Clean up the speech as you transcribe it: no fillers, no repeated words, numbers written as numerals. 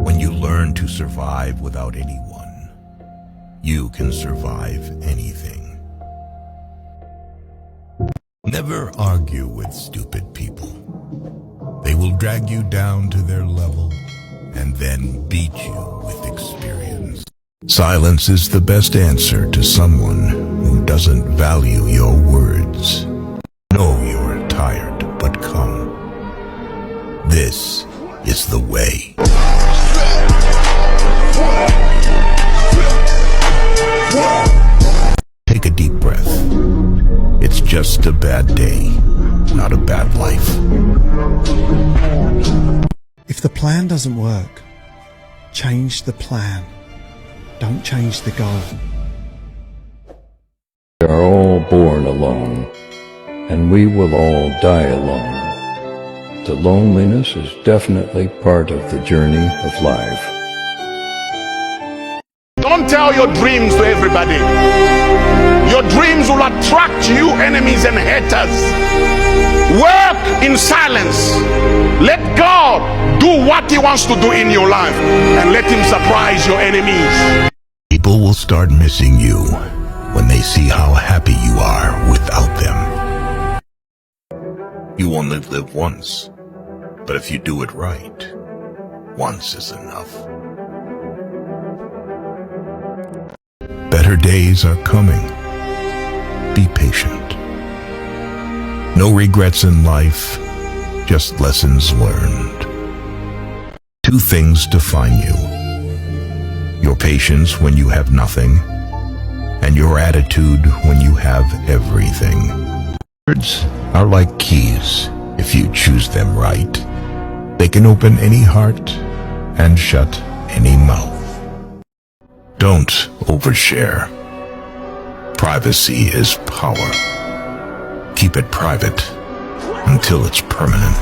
When you learn to survive without anyone, you can survive anything. Never argue with stupid people. They will drag you down to their level and then beat you with experience. Silence is the best answer to someone who doesn't value your words. Know you're tired, but come. This is the way. Take a deep breath. It's just a bad day, not a bad life. If the plan doesn't work, change the plan. Don't change the goal. We are all born alone, and we will all die alone. The loneliness is definitely part of the journey of life. Don't tell your dreams to everybody. Your dreams will attract you enemies and haters. Work in silence. Let God do what He wants to do in your life, and let Him surprise your enemies. People will start missing you when they see how happy you are without them. You only live once, but if you do it right, once is enough. Better days are coming. Be patient. No regrets in life, just lessons learned. Two things define you: your patience when you have nothing, and your attitude when you have everything. Words are like keys. If you choose them right, they can open any heart and shut any mouth. Don't overshare. Privacy is power. Keep it private until it's permanent.